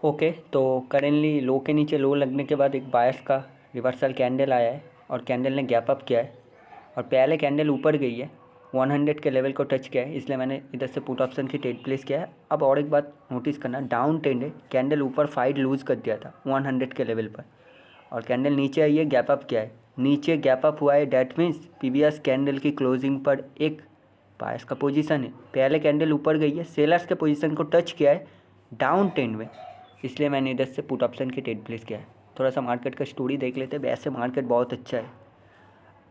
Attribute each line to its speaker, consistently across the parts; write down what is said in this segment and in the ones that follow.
Speaker 1: Okay, तो currently लो के नीचे लो लगने के बाद एक बायर्स का रिवर्सल कैंडल आया है और कैंडल ने गैप अप किया है और पहले कैंडल ऊपर गई है, 100 के लेवल को टच किया है, इसलिए मैंने इधर से पुट ऑप्शन की ट्रेड प्लेस किया है। अब और एक बात नोटिस करना, डाउन ट्रेंड है, कैंडल ऊपर फाइट लूज़ कर दिया था 100 के लेवल पर और कैंडल नीचे आई है, गैप अप किया है, नीचे गैप अप हुआ है। डैट मीन्स पीवीएस कैंडल की क्लोजिंग पर एक बायर्स का पोजीशन है, पहले कैंडल ऊपर गई है, सेलर्स के पोजीशन को टच किया है डाउन ट्रेंड में, इसलिए मैंने इधर से पुट ऑप्शन की ट्रेड प्लेस किया है। थोड़ा सा मार्केट का स्टोरी देख लेते हैं। वैसे मार्केट बहुत अच्छा है।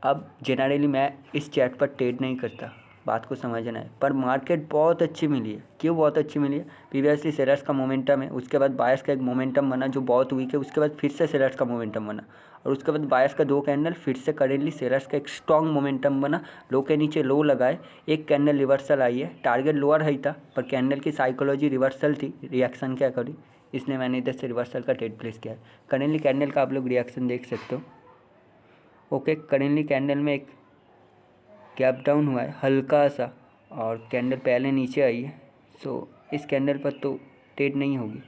Speaker 1: अब जनरली मैं इस चैट पर ट्रेड नहीं करता, बात को समझना है, पर मार्केट बहुत अच्छी मिली है। क्यों बहुत अच्छी मिली है? प्रीवियसली सेलर्स का मोमेंटम है, उसके बाद बायर्स का एक मोमेंटम बना जो बहुत वीक है, उसके बाद फिर से सेलर्स का मोमेंटम बना और उसके बाद बायर्स का 2 कैंडल, फिर से करेंटली सेलर्स का एक स्ट्रॉन्ग मोमेंटम बना। लो के नीचे लो लगाए, एक कैंडल रिवर्सल आई है, टारगेट लोअर हाई था पर कैंडल की साइकोलॉजी रिवर्सल थी रिएक्शन के अकॉर्डिंग, इसलिए मैंने इधर से रिवर्सल का ट्रेड प्लेस किया है। करेंटली कैंडल का आप लोग रिएक्शन देख सकते हो। ओके, करेंटली कैंडल में एक गैप डाउन हुआ है हल्का सा और कैंडल पहले नीचे आई है। सो इस कैंडल पर तो ट्रेड नहीं होगी।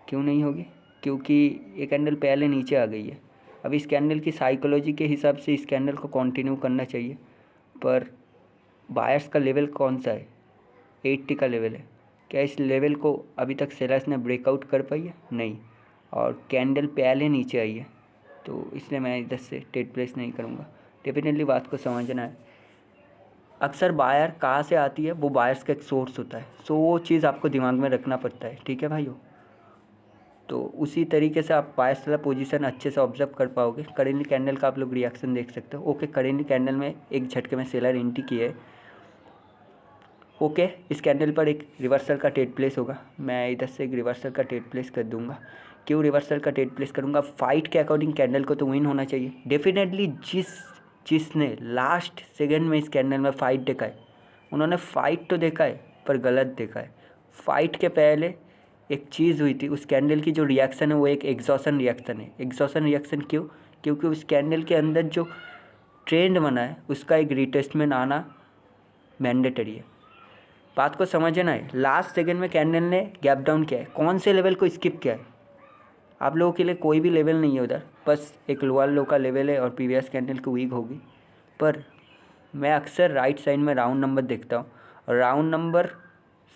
Speaker 1: क्यों नहीं होगी? क्योंकि ये कैंडल पहले नीचे आ गई है। अब इस कैंडल की साइकोलॉजी के हिसाब से इस कैंडल को कंटिन्यू करना चाहिए, पर बायर्स का लेवल कौन सा है? 80 का लेवल है। क्या इस लेवल को अभी तक सेलर्स ने ब्रेकआउट कर पाई है? नहीं। और कैंडल पहले नीचे आई है, तो इसलिए मैं इधर से ट्रेड प्लेस नहीं करूँगा। डेफिनेटली बात को समझना है। अक्सर बायर कहाँ से आती है, वो बायर्स का एक सोर्स होता है, सो वो चीज़ आपको दिमाग में रखना पड़ता है। ठीक है भाइयों, तो उसी तरीके से आप बायर्स वाला पोजीशन अच्छे से ऑब्जर्व कर पाओगे। करेंटली कैंडल का आप लोग रिएक्शन देख सकते हो। ओके, करेंटली कैंडल में एक झटके में सेलर एंट्री की है। ओके, इस कैंडल पर एक रिवर्सल का ट्रेड प्लेस होगा, मैं इधर से एक रिवर्सल का ट्रेड प्लेस कर दूंगा। क्यों रिवर्सल का ट्रेड प्लेस करूंगा? फाइट के अकॉर्डिंग कैंडल को तो विन होना चाहिए डेफिनेटली। जिसने लास्ट सेकेंड में इस कैंडल में फाइट देखा है, उन्होंने फाइट तो देखा है पर गलत देखा है। फाइट के पहले एक चीज़ हुई थी, उस कैंडल की जो रिएक्शन है वो एक एग्जॉशन रिएक्शन है। एग्जॉशन रिएक्शन क्यों? क्योंकि उस कैंडल के अंदर जो ट्रेंड बना है उसका एक रिटेस्टमेंट आना मैंडेटरी है। बात को समझना है। लास्ट सेकंड में कैंडल ने गैप डाउन किया है, कौन से लेवल को स्किप किया है? आप लोगों के लिए कोई भी लेवल नहीं है उधर, बस एक लोअर लो का लेवल है और प्रीवियस कैंडल की वीक होगी। पर मैं अक्सर राइट साइड में राउंड नंबर देखता हूँ और राउंड नंबर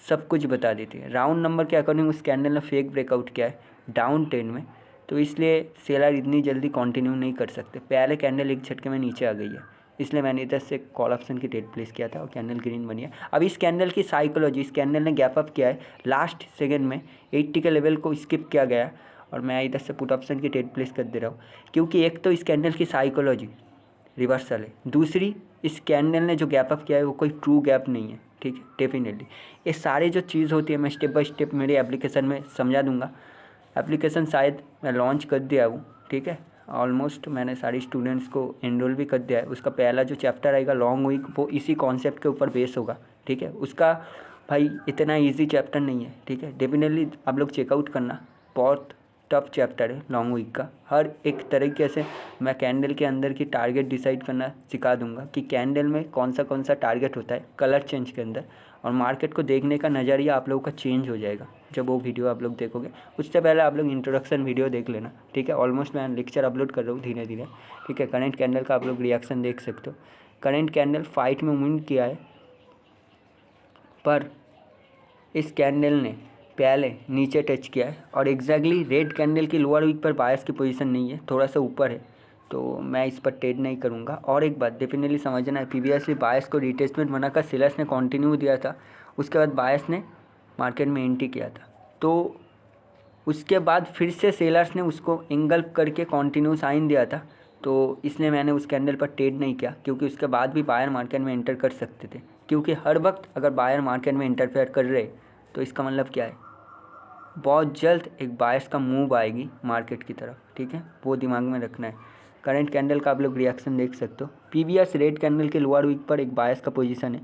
Speaker 1: सब कुछ बता देती है। राउंड नंबर के अकॉर्डिंग उस कैंडल ने फेक ब्रेकआउट किया है डाउन ट्रेंड में, तो इसलिए सेलर इतनी जल्दी कंटिन्यू नहीं कर सकते। पहले कैंडल एक झटके में नीचे आ गई है, इसलिए मैंने इधर से कॉल ऑप्शन की ट्रेड प्लेस किया था और कैंडल ग्रीन बनी है। अब इस कैंडल की साइकोलॉजी, इस कैंडल ने गैप अप किया है लास्ट सेकेंड में, 80 के लेवल को स्किप किया गया और मैं इधर से पुट ऑप्शन की ट्रेड प्लेस कर दे रहा हूँ। क्योंकि एक तो इस कैंडल की साइकोलॉजी रिवर्सल है, दूसरी इस कैंडल ने जो गैप अप किया है वो कोई ट्रू गैप नहीं है। ठीक है, डेफिनेटली ये सारी जो चीज़ होती है मैं स्टेप बाय स्टेप मेरे एप्लीकेशन में समझा दूंगा। एप्लीकेशन शायद मैं लॉन्च कर दिया हूँ, ठीक है, ऑलमोस्ट मैंने सारी स्टूडेंट्स को एनरोल भी कर दिया है। उसका पहला जो चैप्टर आएगा लॉन्ग वीक, वो इसी कॉन्सेप्ट के ऊपर बेस होगा। ठीक है, उसका भाई इतना ईजी चैप्टर नहीं है। ठीक है, डेफिनेटली आप लोग चेकआउट करना, बहुत टफ चैप्टर है लॉन्ग वीक का। हर एक तरीके से मैं कैंडल के अंदर की टारगेट डिसाइड करना सिखा दूंगा कि कैंडल में कौन सा टारगेट होता है कलर चेंज के अंदर, और मार्केट को देखने का नज़रिया आप लोगों का चेंज हो जाएगा जब वो वीडियो आप लोग देखोगे। उससे पहले आप लोग इंट्रोडक्शन वीडियो देख लेना। ठीक है, ऑलमोस्ट मैं लेक्चर अपलोड कर रहा हूँ धीरे धीरे। ठीक है, करंट कैंडल का आप लोग रिएक्शन देख सकते हो। करंट कैंडल फाइट में विन किया है, पर इस कैंडल ने पहले नीचे टच किया है और एग्जैक्टली रेड कैंडल की लोअर वीक पर बायस की पोजीशन नहीं है, थोड़ा सा ऊपर है, तो मैं इस पर ट्रेड नहीं करूंगा। और एक बात डेफिनेटली समझना है, प्रीवियसली बायस को रिटेस्टमेंट बनाकर सेलर्स ने कंटिन्यू दिया था, उसके बाद बायस ने मार्केट में एंट्री किया था, तो उसके बाद फिर से सेलर्स ने उसको इंगल्प करके कंटिन्यू साइन दिया था, तो इसलिए मैंने उस कैंडल पर ट्रेड नहीं किया। क्योंकि उसके बाद भी बायर मार्केट में एंटर कर सकते थे, क्योंकि हर वक्त अगर बायर मार्केट में इंटरफेयर कर रहे तो इसका मतलब क्या है, बहुत जल्द एक बायर्स का मूव आएगी मार्केट की तरफ। ठीक है, वो दिमाग में रखना है। करंट कैंडल का आप लोग रिएक्शन देख सकते हो। पीवीएस रेड कैंडल के लोअर वीक पर एक बायर्स का पोजीशन है।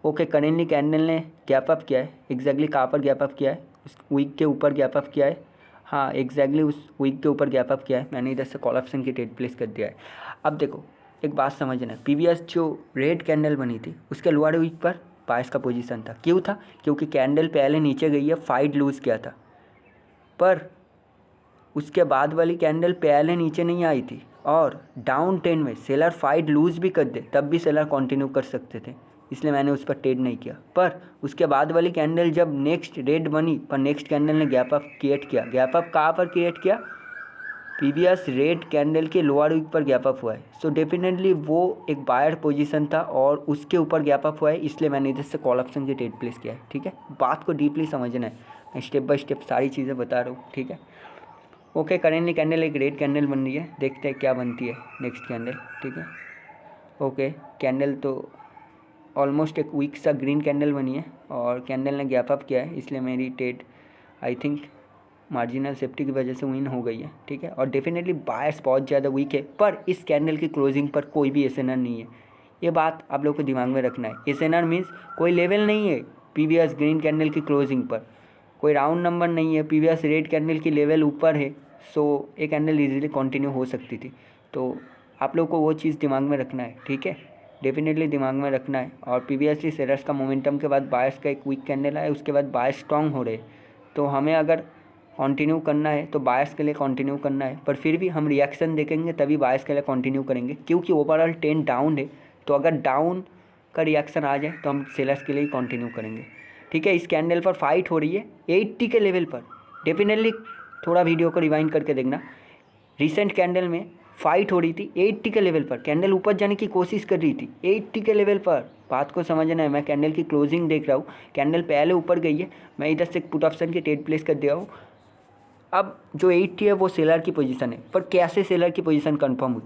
Speaker 1: ओके, करेंटली कैंडल ने गैप अप किया है, एग्जैक्टली कहाँ पर गैप अप किया है? उस वीक के ऊपर गैप अप किया है। हाँ, एग्जैक्टली उस वीक के ऊपर गैप अप किया है। मैंने इधर से कॉल ऑप्शन की ट्रेड प्लेस कर दिया है। अब देखो, एक बात समझना है, पीवीएस जो रेड कैंडल बनी थी उसके लोअर वीक पर बायर्स का पोजीशन था। क्यों था? क्योंकि कैंडल पहले नीचे गई है, फाइट लूज़ किया था। पर उसके बाद वाली कैंडल पहले नीचे नहीं आई थी और डाउन ट्रेंड में सेलर फाइट लूज़ भी कर दे तब भी सेलर कंटिन्यू कर सकते थे, इसलिए मैंने उस पर ट्रेड नहीं किया। पर उसके बाद वाली कैंडल जब नेक्स्ट रेड बनी पर नेक्स्ट कैंडल ने गैप अप क्रिएट किया। गैप अप कहाँ पर क्रिएट किया? प्रीवियस रेड कैंडल के लोअर वीक पर गैप अप हुआ है। सो डेफिनेटली वो एक बायर पोजीशन था और उसके ऊपर गैप अप हुआ है, इसलिए मैंने इधर से कॉल ऑप्शन की ट्रेड प्लेस किया है। ठीक है, बात को डीपली समझना है, मैं स्टेप बाय स्टेप सारी चीज़ें बता रहा हूँ। ठीक है, ओके। करेंटली कैंडल एक रेड कैंडल बन रही है, देखते हैं क्या बनती है नेक्स्ट कैंडल। ठीक है, ओके। कैंडल तो ऑलमोस्ट एक वीक सा ग्रीन कैंडल बनी है और कैंडल ने गैप अप किया है, इसलिए मेरी trade I think marginal safety की वजह से विन हो गई है। ठीक है, और डेफिनेटली बायर्स बहुत ज़्यादा वीक है, पर इस कैंडल की क्लोजिंग पर कोई भी एसएनआर नहीं है। ये बात आप लोगों को दिमाग में रखना है। एसएनआर मीन्स कोई लेवल नहीं है प्रीवियस ग्रीन कैंडल की क्लोजिंग पर, कोई राउंड नंबर नहीं है। प्रीवियस रेड कैंडल की लेवल ऊपर है, सो ये कैंडल ईजिली कंटिन्यू हो सकती थी। तो आप लोग को वो चीज़ दिमाग में रखना है। ठीक है, डेफिनेटली दिमाग में रखना है। और प्रीवियसली सेलर्स का मोमेंटम के बाद बायर्स का एक वीक कैंडल आया, उसके बाद बायर्स स्ट्रॉन्ग हो रहे, तो हमें अगर कंटिन्यू करना है तो बायर्स के लिए कंटिन्यू करना है। पर फिर भी हम रिएक्शन देखेंगे तभी बायर्स के लिए कंटिन्यू करेंगे, क्योंकि ओवरऑल ट्रेंड डाउन है। तो अगर डाउन का रिएक्शन आ जाए तो हम सेलर्स के लिए ही कंटिन्यू करेंगे। ठीक है, इस कैंडल पर फाइट हो रही है 80 के लेवल पर। डेफिनेटली थोड़ा वीडियो को रिवाइंड करके देखना, रिसेंट कैंडल में फाइट हो रही थी 80 के लेवल पर। कैंडल ऊपर जाने की कोशिश कर रही थी 80 के लेवल पर। बात को समझना है। मैं कैंडल की क्लोजिंग देख रहा हूँ, कैंडल पहले ऊपर गई है, मैं इधर से पुट ऑप्शन की ट्रेड प्लेस कर दिया हूँ। अब जो 80 है वो सेलर की पोजीशन है, पर कैसे सेलर की पोजीशन कंफर्म हुई?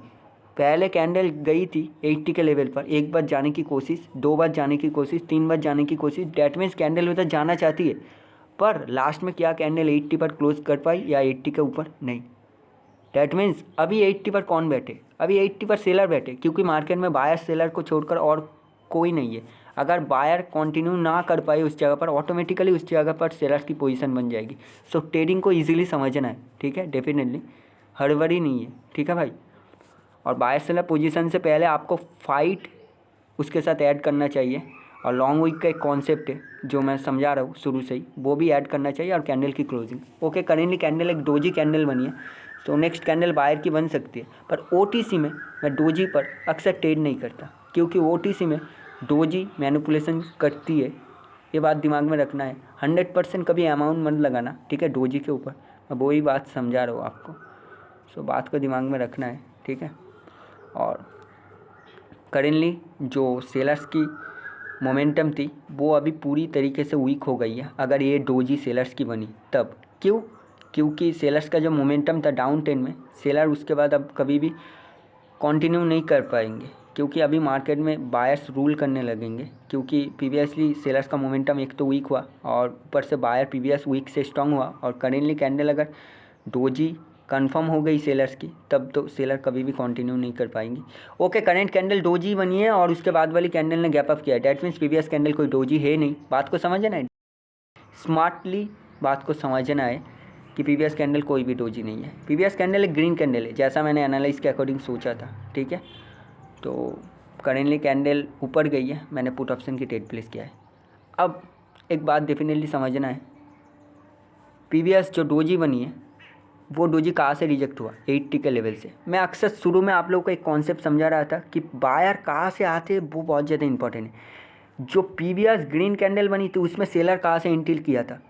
Speaker 1: पहले कैंडल गई थी 80 के लेवल पर, एक बार जाने की कोशिश, 2 बार जाने की कोशिश, 3 बार जाने की कोशिश। डैट मीन्स कैंडल उधर जाना चाहती है, पर लास्ट में क्या कैंडल 80 पर क्लोज कर पाई या 80 के ऊपर? नहीं। डैट मीन्स अभी 80 पर कौन बैठे? अभी 80 पर सेलर बैठे, क्योंकि मार्केट में बायर सेलर को छोड़कर और कोई नहीं है। अगर बायर कंटिन्यू ना कर पाए उस जगह पर, ऑटोमेटिकली उस जगह पर सेलर की पोजीशन बन जाएगी। सो ट्रेडिंग को इजीली समझना है। ठीक है, डेफिनेटली हड़बड़ी नहीं है। ठीक है भाई, और बायर सेलर पोजीशन से पहले आपको फाइट उसके साथ ऐड करना चाहिए, और लॉन्ग वीक का एक कॉन्सेप्ट है जो मैं समझा रहा हूँ शुरू से ही, वो भी ऐड करना चाहिए, और कैंडल की क्लोजिंग। ओके, करेंटली कैंडल एक डोजी कैंडल बनी है, तो नेक्स्ट कैंडल बायर की बन सकती है। पर ओटीसी में मैं डोजी पर अक्सर ट्रेड नहीं करता, क्योंकि ओटीसी में डोजी मैनिपुलेशन करती है, ये बात दिमाग में रखना है। 100% कभी अमाउंट मत लगाना, ठीक है, डोजी के ऊपर। मैं वही बात समझा रहा हूँ आपको, सो बात को दिमाग में रखना है। ठीक है, और करेंटली जो सेलर्स की मोमेंटम थी वो अभी पूरी तरीके से वीक हो गई है, अगर ये डोजी सेलर्स की बनी तब। क्यों? क्योंकि सेलर्स का जो मोमेंटम था डाउन ट्रेंड में, सेलर उसके बाद अब कभी भी कंटिन्यू नहीं कर पाएंगे, क्योंकि अभी मार्केट में बायर्स रूल करने लगेंगे। क्योंकि प्रीवियसली सेलर्स का मोमेंटम एक तो वीक हुआ और ऊपर से बायर प्रीवियस वीक से स्ट्रांग हुआ, और करेंटली कैंडल अगर डोजी कंफर्म हो गई सेलर्स की, तब तो सेलर कभी भी कंटिन्यू नहीं कर पाएंगी। ओके, करंट कैंडल डोजी बनी है और उसके बाद वाली कैंडल ने गैप अप किया है, डैट मीन्स प्रीवियस कैंडल कोई डोजी है नहीं। बात को समझना है, स्मार्टली बात को समझना है कि प्रीवियस कैंडल कोई भी डोजी नहीं है। प्रीवियस कैंडल एक ग्रीन कैंडल है, जैसा मैंने एनालाइज के अकॉर्डिंग सोचा था। ठीक है, तो करेंटली कैंडल ऊपर गई है, मैंने पुट ऑप्शन की ट्रेड प्लेस किया है। अब एक बात डेफिनेटली समझना है, प्रीवियस जो डोजी बनी है वो डोजी कहाँ से रिजेक्ट हुआ? 80 के लेवल से। मैं अक्सर शुरू में आप लोगों को एक कॉन्सेप्ट समझा रहा था कि बायर कहाँ से आते हैं, वो बहुत ज़्यादा इंपॉर्टेंट है। जो प्रीवियस ग्रीन कैंडल बनी थी उसमें सेलर कहाँ से एंट्री किया था?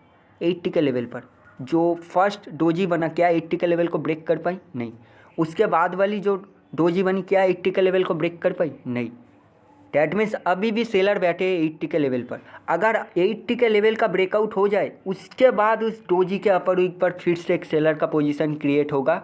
Speaker 1: 80 के लेवल पर। जो फर्स्ट डोजी बना, क्या 80 के लेवल को ब्रेक कर पाई? नहीं। उसके बाद वाली जो डोजी बनी, क्या 80 के लेवल को ब्रेक कर पाई? नहीं। डैट मीन्स अभी भी सेलर बैठे 80 के लेवल पर। अगर 80 के लेवल का ब्रेकआउट हो जाए, उसके बाद उस डोजी के अपर वीक पर फिर से एक सेलर का पोजीशन क्रिएट होगा,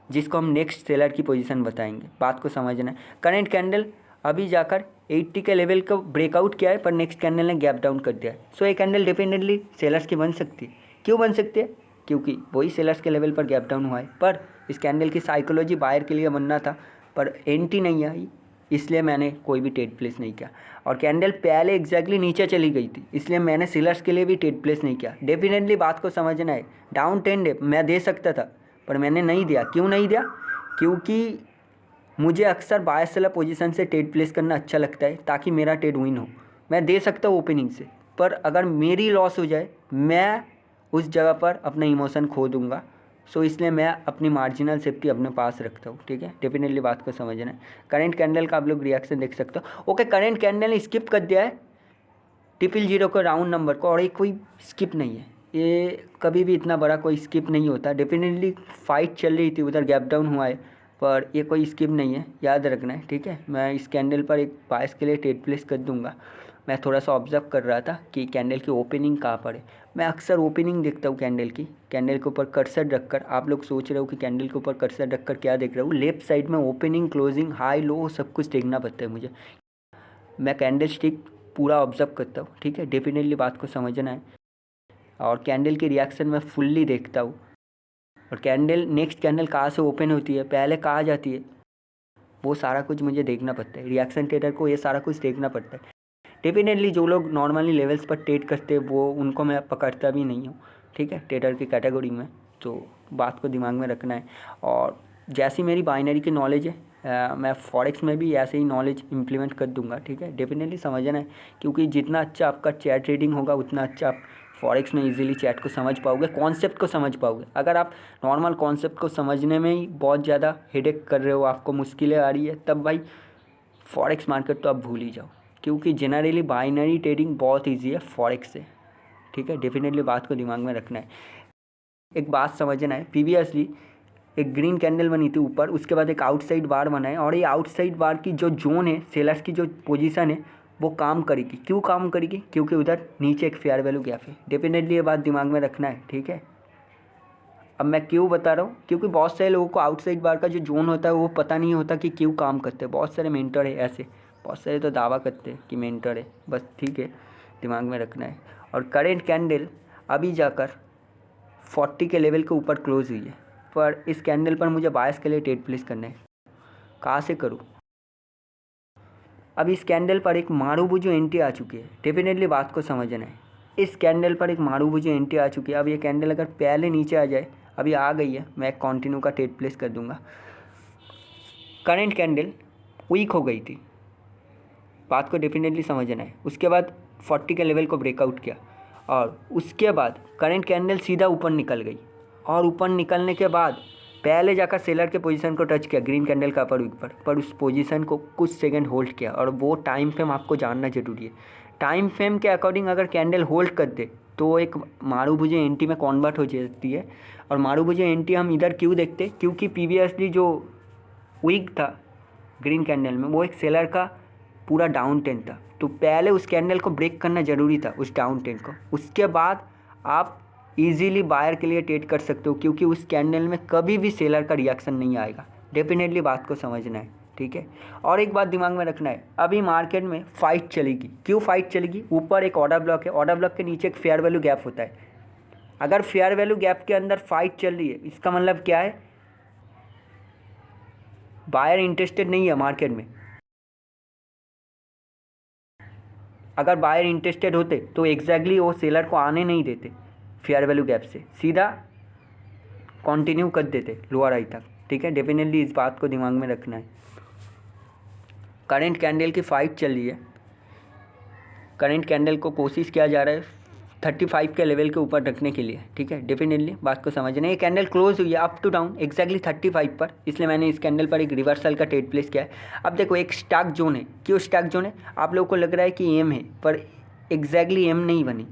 Speaker 1: जिसको हम नेक्स्ट सेलर की पोजीशन बताएंगे। बात को समझना है। करंट कैंडल अभी जाकर 80 के लेवल को ब्रेकआउट किया है, पर नेक्स्ट कैंडल ने गैप डाउन कर दिया है। सो ये कैंडल डेफिनेटली सेलर्स की बन सकती है। क्यों बन सकती है? क्योंकि वही सेलर्स के लेवल पर गैप डाउन हुआ है। पर इस कैंडल की साइकोलॉजी बायर के लिए बनना था, पर एंट्री नहीं आई, इसलिए मैंने कोई भी ट्रेड प्लेस नहीं किया। और कैंडल पहले एग्जैक्टली नीचे चली गई थी, इसलिए मैंने सेलर्स के लिए भी ट्रेड प्लेस नहीं किया। डेफिनेटली बात को समझना है, डाउन ट्रेंड है, मैं दे सकता था पर मैंने नहीं दिया। क्यों नहीं दिया? क्योंकि मुझे अक्सर बायर सेलर पोजीशन से ट्रेड प्लेस करना अच्छा लगता है, ताकि मेरा ट्रेड विन हो। मैं दे सकता हूँ ओपनिंग से, पर अगर मेरी लॉस हो जाए, मैं उस जगह पर अपना इमोशन खो दूंगा। सो इसलिए मैं अपनी मार्जिनल सेफ्टी अपने पास रखता हूँ, ठीक है। डेफिनेटली बात को समझना है। करंट कैंडल का आप लोग रिएक्शन देख सकते हो। ओके, करंट कैंडल ने स्किप कर दिया है 000 को, राउंड नंबर को, और ये कोई स्किप नहीं है, ये कभी भी इतना बड़ा कोई स्किप नहीं होता। डेफिनेटली फाइट चल रही थी, उधर गैप डाउन हुआ है, पर ये कोई स्किप नहीं है, याद रखना है, ठीक है। मैं इस कैंडल पर एक बायस के लिए ट्रेड प्लेस कर दूंगा। मैं थोड़ा सा ऑब्जर्व कर रहा था कि कैंडल की ओपनिंग कहाँ पर है। मैं अक्सर ओपनिंग देखता हूँ कैंडल की, कैंडल के ऊपर कर्सर रखकर। आप लोग सोच रहे हो कि कैंडल के ऊपर कर्सर रखकर क्या देख रहा हूँ, लेफ्ट साइड में ओपनिंग, क्लोजिंग, हाई, लो सब कुछ देखना पड़ता है मुझे। मैं कैंडल स्टिक पूरा ऑब्जर्व करता हूँ, ठीक है। डेफिनेटली बात को समझना है। और कैंडल की रिएक्शन मैं फुल्ली देखता हूँ, और कैंडल नेक्स्ट कैंडल कहाँ से ओपन होती है, पहले कहाँ जाती है, वो सारा कुछ मुझे देखना पड़ता है। रिएक्शन ट्रेडर को ये सारा कुछ देखना पड़ता है। डेफिनेटली जो लोग नॉर्मली लेवल्स पर ट्रेड करते हैं वो उनको मैं पकड़ता भी नहीं हूँ, ठीक है, ट्रेडर की कैटेगरी में। तो बात को दिमाग में रखना है। और जैसी मेरी बाइनरी की नॉलेज है, मैं फॉरेक्स में भी ऐसे ही नॉलेज इम्प्लीमेंट कर दूंगा, ठीक है। डेफिनेटली समझना है, क्योंकि जितना अच्छा आपका चैट ट्रेडिंग होगा उतना अच्छा आप फॉरेक्स में इजीली चैट को समझ पाओगे, कॉन्सेप्ट को समझ पाओगे। अगर आप नॉर्मल कॉन्सेप्ट को समझने में ही बहुत ज़्यादा हेडेक कर रहे हो, आपको मुश्किलें आ रही है, तब भाई फॉरेक्स मार्केट तो आप भूल ही जाओ, क्योंकि जनरली बाइनरी ट्रेडिंग बहुत ईजी है फॉरेक्स से, ठीक है। डेफिनेटली बात को दिमाग में रखना है। एक बात समझना है, प्रीवियसली एक ग्रीन कैंडल बनी थी ऊपर, उसके बाद एक आउटसाइड बार बना है, और ये आउटसाइड बार की जो जोन है, सेलर्स की जो पोजीशन है, वो काम करेगी। क्यों काम करेगी? क्योंकि उधर नीचे एक फेयर वैल्यू गैप है। डेफिनेटली ये बात दिमाग में रखना है, ठीक है। अब मैं क्यों बता रहा हूँ, क्योंकि बहुत सारे लोगों को आउटसाइड बार का जो जोन होता है वो पता नहीं होता कि क्यों काम करते हैं। बहुत सारे मेंटर है ऐसे, बहुत सारे तो दावा करते हैं कि मेंटर है, बस, ठीक है, दिमाग में रखना है। और करेंट कैंडल अभी जाकर 40 के लेवल के ऊपर क्लोज हुई है, पर इस कैंडल पर मुझे बायस के लिए ट्रेड प्लेस करना है। कहाँ से करूँ? अब इस कैंडल पर एक मारूबुजू एंट्री आ चुकी है। डेफिनेटली बात को समझना है, इस कैंडल पर एक मारूबुजू एंट्री आ चुकी है। अब ये कैंडल अगर पहले नीचे आ जाए, अभी आ गई है, मैं कंटिन्यू का ट्रेड प्लेस कर दूंगा। करंट कैंडल वीक हो गई थी, बात को डेफिनेटली समझना है। उसके बाद 40 के लेवल को ब्रेकआउट किया, और उसके बाद करंट कैंडल सीधा ऊपर निकल गई, और ऊपर निकलने के बाद पहले जाकर सेलर के पोजीशन को टच किया ग्रीन कैंडल का अपर वीक पर उस पोजीशन को कुछ सेकंड होल्ड किया। और वो टाइम फ्रेम आपको जानना जरूरी है। टाइम फ्रेम के अकॉर्डिंग अगर कैंडल होल्ड कर दे तो एक मारूबुजू एंट्री में कन्वर्ट हो जाती है। और मारूबुजू एंट्री हम इधर क्यों देखते, क्योंकि प्रीवियसली जो वीक था ग्रीन कैंडल में, वो एक सेलर का पूरा डाउन ट्रेंड था। तो पहले उस कैंडल को ब्रेक करना ज़रूरी था, उस डाउन ट्रेंड को। उसके बाद आप इजीली बायर के लिए ट्रेड कर सकते हो, क्योंकि उस कैंडल में कभी भी सेलर का रिएक्शन नहीं आएगा। डेफिनेटली बात को समझना है, ठीक है। और एक बात दिमाग में रखना है, अभी मार्केट में फाइट चलेगी। क्यों फाइट चलेगी? ऊपर एक ऑर्डर ब्लॉक है, ऑर्डर ब्लॉक के नीचे एक फेयर वैल्यू गैप होता है। अगर फेयर वैल्यू गैप के अंदर फाइट चल रही है, इसका मतलब क्या है? बायर इंटरेस्टेड नहीं है मार्केट में। अगर बायर इंटरेस्टेड होते तो एग्जैक्टली वो सेलर को आने नहीं देते, फेयर वैल्यू गैप से सीधा कंटिन्यू कर देते लोअर हाई तक, ठीक है। डेफिनेटली इस बात को दिमाग में रखना है। करंट कैंडल की फाइट चल रही है, करंट कैंडल को कोशिश किया जा रहा है 35 के लेवल के ऊपर रखने के लिए, ठीक है। डेफिनेटली बात को समझना है। ये कैंडल क्लोज हुई है अप टू डाउन एग्जैक्टली 35 पर, इसलिए मैंने इस कैंडल पर एक रिवर्सल का ट्रेड प्लेस किया है। अब देखो एक स्टॉक जोन है। क्यों स्टॉक जोन है? आप लोगों को लग रहा है कि एम है, पर एग्जैक्टली एम नहीं बनी,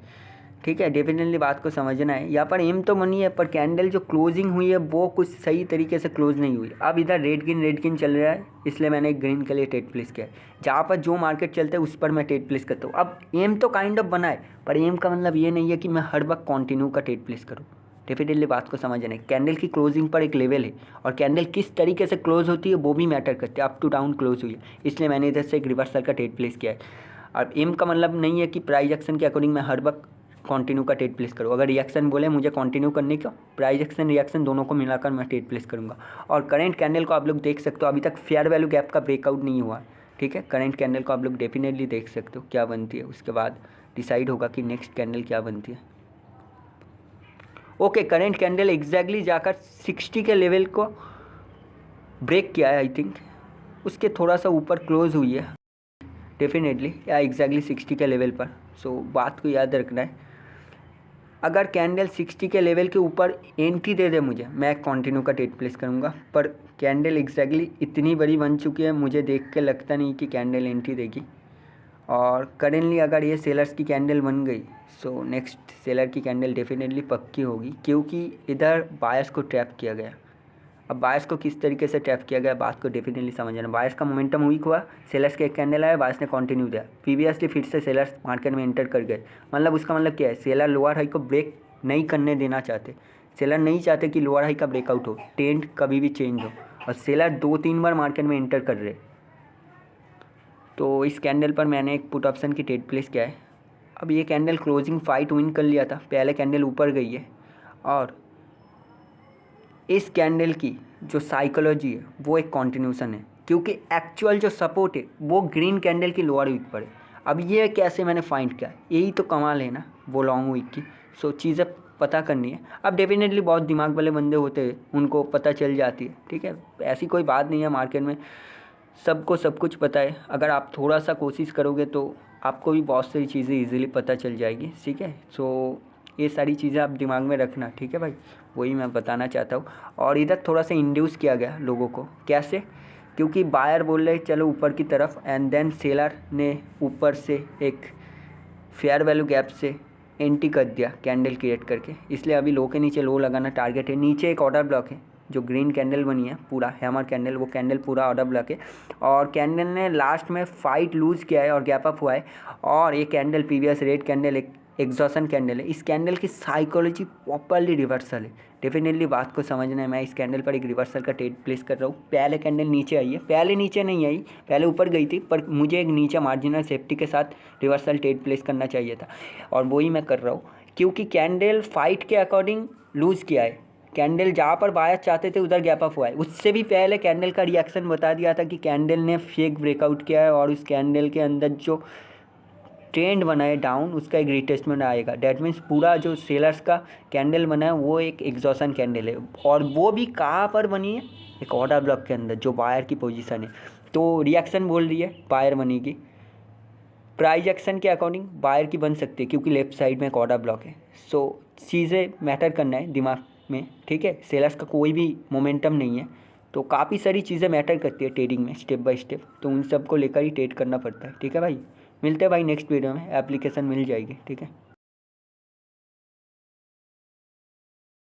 Speaker 1: ठीक है। डेफिनेटली बात को समझना है। यहाँ पर एम तो बनी है, पर कैंडल जो क्लोजिंग हुई है वो कुछ सही तरीके से क्लोज नहीं हुई। अब इधर रेड गिन चल रहा है, इसलिए मैंने एक ग्रीन के लिए ट्रेड प्लेस किया है। जहाँ पर जो मार्केट चलता है उस पर मैं ट्रेड प्लेस करता हूँ। अब एम तो काइंड ऑफ बना है, पर एम का मतलब ये नहीं है कि मैं हर वक्त कंटिन्यू का ट्रेड प्लेस करूँ। डेफिनेटली बात को समझना है। कैंडल की क्लोजिंग पर एक लेवल है, और कैंडल किस तरीके से क्लोज होती है वो भी मैटर करती है। अप टू डाउन क्लोज हुई है, इसलिए मैंने इधर से एक रिवर्सल का ट्रेड प्लेस किया है। और एम का मतलब नहीं है कि प्राइस एक्शन के अकॉर्डिंग मैं हर वक्त कंटिन्यू का ट्रेड प्लेस करूँ। अगर रिएक्शन बोले मुझे कंटिन्यू करने का, प्राइस एक्शन रिएक्शन दोनों को मिलाकर मैं ट्रेड प्लेस करूँगा। और करंट कैंडल को आप लोग देख सकते हो, अभी तक फेयर वैल्यू गैप का ब्रेकआउट नहीं हुआ, ठीक है। करंट कैंडल को आप लोग डेफिनेटली देख सकते हो क्या बनती है, उसके बाद डिसाइड होगा कि नेक्स्ट कैंडल क्या बनती है। ओके, करंट कैंडल एग्जैक्टली जाकर 60 के लेवल को ब्रेक किया है, आई थिंक उसके थोड़ा सा ऊपर क्लोज हुई है डेफिनेटली, या एग्जैक्टली 60 के लेवल पर। सो बात को याद रखना है। अगर कैंडल 60 के लेवल के ऊपर एंट्री दे दे मुझे, मैं कंटिन्यू का ट्रेड प्लेस करूँगा। पर कैंडल एग्जैक्टली इतनी बड़ी बन चुकी है, मुझे देख के लगता नहीं कि कैंडल एंट्री देगी। और करेंटली अगर ये सेलर्स की कैंडल बन गई, सो नेक्स्ट सेलर की कैंडल डेफिनेटली पक्की होगी, क्योंकि इधर बायर्स को ट्रैप किया गया। अब बायर्स को किस तरीके से ट्रैप किया गया, बात को डेफिनेटली समझना। बायर्स का मोमेंटम वीक हुआ, सेलर्स के एक कैंडल आया, बायर्स ने कंटिन्यू दिया, प्रीवियसली फिर से सेलर्स मार्केट में एंटर कर गए। मतलब उसका मतलब क्या है, सेलर लोअर हाई को ब्रेक नहीं करने देना चाहते। सेलर नहीं चाहते कि लोअर हाई का ब्रेकआउट हो, ट्रेंड कभी भी चेंज हो, और सेलर 2-3 बार मार्केट में एंटर कर रहे। तो इस कैंडल पर मैंने एक पुट ऑप्शन की ट्रेड प्लेस किया है। अब ये कैंडल क्लोजिंग फाइट विन कर लिया था, पहले कैंडल ऊपर गई है, और इस कैंडल की जो साइकोलॉजी है वो एक कॉन्टिन्यूशन है, क्योंकि एक्चुअल जो सपोर्ट है वो ग्रीन कैंडल की लोअर वीक पर है। अब ये कैसे मैंने फाइंड किया, यही तो कमाल है ना वो लॉन्ग वीक की। सो चीज़ें पता करनी है। अब डेफिनेटली बहुत दिमाग वाले बंदे होते हैं, उनको पता चल जाती है, ठीक है। ऐसी कोई बात नहीं है, मार्केट में सबको सब कुछ पता है। अगर आप थोड़ा सा कोशिश करोगे तो आपको भी बहुत सारी चीज़ें ईजिली पता चल जाएगी, ठीक है। सो ये सारी चीज़ें आप दिमाग में रखना, ठीक है भाई, वही मैं बताना चाहता हूँ। और इधर थोड़ा सा इंड्यूस किया गया लोगों को, कैसे, क्योंकि बायर बोल रहे चलो ऊपर की तरफ, एंड देन सेलर ने ऊपर से एक फेयर वैल्यू गैप से एंट्री कर दिया कैंडल क्रिएट करके। इसलिए अभी लो के नीचे लो लगाना टारगेट है। नीचे एक ऑर्डर ब्लॉक है, जो ग्रीन कैंडल बनी है पूरा हैमर कैंडल, वो कैंडल पूरा ऑर्डर ब्लॉक है। और कैंडल ने लास्ट में फाइट लूज़ किया है और गैप अप हुआ है। और ये कैंडल प्रीवियस रेड कैंडल एक एग्जॉशन कैंडल है। इस कैंडल की साइकोलॉजी प्रॉपरली रिवर्सल है, डेफिनेटली बात को समझना है। मैं इस कैंडल पर एक रिवर्सल का ट्रेड प्लेस कर रहा हूँ। पहले कैंडल नीचे आई है, पहले नीचे नहीं आई, पहले ऊपर गई थी, पर मुझे एक नीचे मार्जिनल सेफ्टी के साथ रिवर्सल ट्रेड प्लेस करना चाहिए था, और वही मैं कर रहा हूँ। क्योंकि कैंडल फाइट के अकॉर्डिंग लूज़ किया है, कैंडल जहाँ पर बायर्स चाहते थे उधर गैप अप हुआ है। उससे भी पहले कैंडल का रिएक्शन बता दिया था कि कैंडल ने फेक ब्रेकआउट किया है, और उस कैंडल के अंदर जो ट्रेंड बना है डाउन, उसका एक रिटेस्टमेंट आएगा। डैट मीन्स पूरा जो सेलर्स का कैंडल बना है वो एक एग्जॉशन कैंडल है, और वो भी कहाँ पर बनी है, एक ऑर्डर ब्लॉक के अंदर जो बायर की पोजीशन है। तो रिएक्शन बोल रही है बायर बनेगी, प्राइस एक्शन के अकॉर्डिंग बायर की बन सकती है, क्योंकि लेफ्ट साइड में एक ऑर्डर ब्लॉक है। सो चीज़ें मैटर करना है दिमाग में, ठीक है। सेलर्स का कोई भी मोमेंटम नहीं है, तो काफ़ी सारी चीज़ें मैटर करती है ट्रेडिंग में स्टेप बाय स्टेप, तो उन सब को लेकर ही ट्रेड करना पड़ता है, ठीक है भाई। मिलते हैं भाई नेक्स्ट वीडियो में, एप्लीकेशन मिल जाएगी, ठीक है।